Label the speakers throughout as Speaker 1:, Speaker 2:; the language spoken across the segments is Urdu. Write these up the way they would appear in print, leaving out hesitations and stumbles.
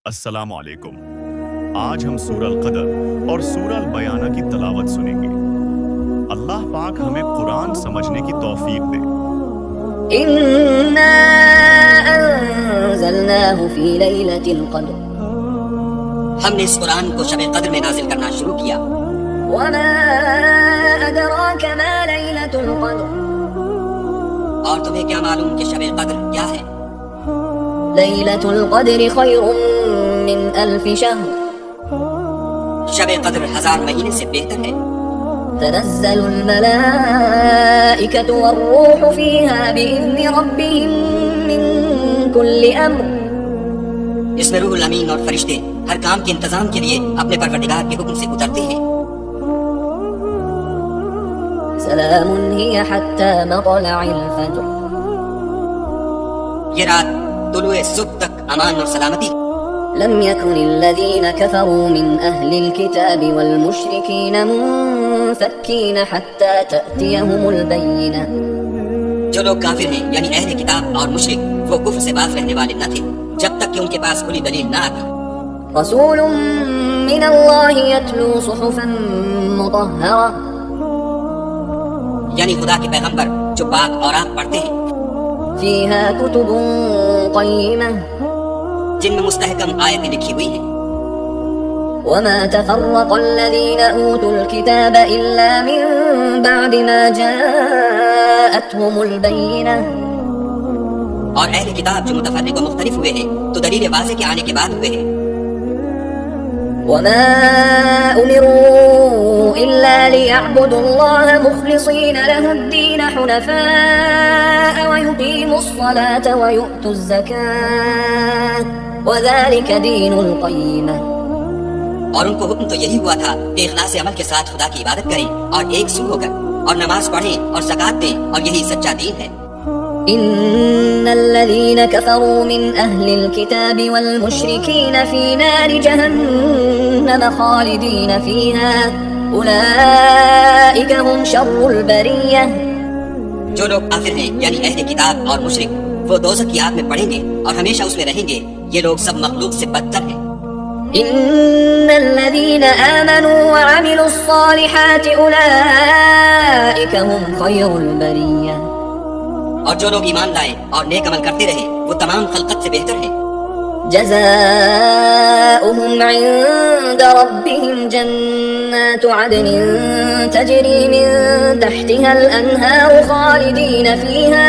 Speaker 1: السلام علیکم۔ آج ہم سورہ القدر اور سورہ البیانہ کی تلاوت سنیں گے۔ اللہ پاک ہمیں قرآن سمجھنے کی توفیق دے۔
Speaker 2: إنا أنزلناه في ليلة القدر
Speaker 3: ہم نے اس قرآن کو شب قدر میں نازل کرنا شروع کیا۔
Speaker 2: وما أدراك ما ليلة القدر
Speaker 3: اور تمہیں کیا معلوم کہ شب قدر کیا ہے؟
Speaker 2: ليلة القدر خير من 1000 شهر
Speaker 3: شب قدر 1000 مہینے سے بہتر ہے۔
Speaker 2: تنزل الملائكة والروح فيها بإذن ربهم من كل أمر
Speaker 3: اس میں روح الامین اور فرشتے ہر کام کے انتظام کے لیے اپنے پروردگار کے حکم سے اترتے ہیں۔
Speaker 2: سلام هي حتى مطلع الفجر
Speaker 3: یہ رات طلوع صبح تک امان اور سلامتی۔
Speaker 2: لم يكن الذين كفروا من أهل الكتاب والمشركين منفكين حتى تأتيهم البينة
Speaker 3: جو لوگ کافر ہیں یعنی اہل کتاب اور مشرک وہ کفر سے باز رہنے والے نہ تھے جب تک کہ ان کے پاس کھلی دلیل نہ آتی۔
Speaker 2: رسول من الله يتلو صحفا مطهرة
Speaker 3: یعنی خدا کے پیغمبر جو پاک اوراق پڑھتے ہیں
Speaker 2: فيها كتب قيمة
Speaker 3: جن میں مستحکم آیتیں لکھی ہوئی ہیں۔
Speaker 2: وما تفرق الذين أوتوا الكتاب إلا من بعد ما جاءتهم البينة
Speaker 3: اور اہل کتاب جو متفرق و مختلف ہوئے ہیں تو دلیل واضح کے آنے کے بعد ہوئے ہیں۔
Speaker 2: وما أمروا إلا ليعبدوا الله مخلصين له الدين حنفاء ويقيموا الصلاة ويؤتوا الزكاة وذلك دين القيمة
Speaker 3: اور ان کو حکم تو یہی ہوا تھا کہ اخلاص عمل کے ساتھ خدا کی عبادت کریں اور ایک سو ہو کر اور نماز پڑھیں اور زکوٰۃ دیں اور یہی سچا دین ہے۔
Speaker 2: إن الذين كفروا من أهل الكتاب والمشركين في نار جهنم خالدين فيها أولئك هم شر البرية
Speaker 3: جو لوگ کافر ہیں یعنی اہل کتاب اور مشرک وہ دوزخ کی آگ میں پڑیں گے اور ہمیشہ اس میں رہیں گے۔ یہ لوگ سب مخلوق سے بدتر ہیں۔
Speaker 2: إن الذين آمنوا وعملوا الصالحات أولئك هم خير البرية
Speaker 3: اور جو لوگ ایمان لائے اور نیک عمل کرتے رہے وہ تمام خلقت سے بہتر ہیں۔
Speaker 2: جزاؤهم عند ربهم جنات عدن تجري من تحتها الأنهار خالدين فيها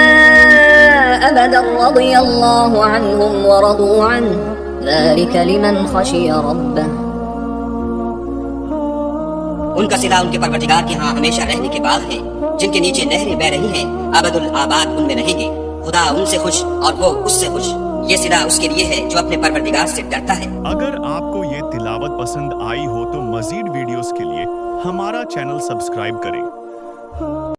Speaker 2: أبدا رضي الله عنهم ورضوا عنه ذلك لمن خشي ربه
Speaker 3: ان کا صلہ ان کے پروردگار کے ہاں ہمیشہ رہنے کے بعد ہے جن کے نیچے نہریں بہ رہی ہیں ابد الآباد ان میں رہیں گے۔ خدا ان سے خوش اور وہ اس سے خوش۔ یہ صلہ اس کے لیے ہے جو اپنے پروردگار سے ڈرتا ہے۔
Speaker 1: اگر آپ کو یہ تلاوت پسند آئی ہو تو مزید ویڈیوز کے لیے ہمارا چینل سبسکرائب کریں۔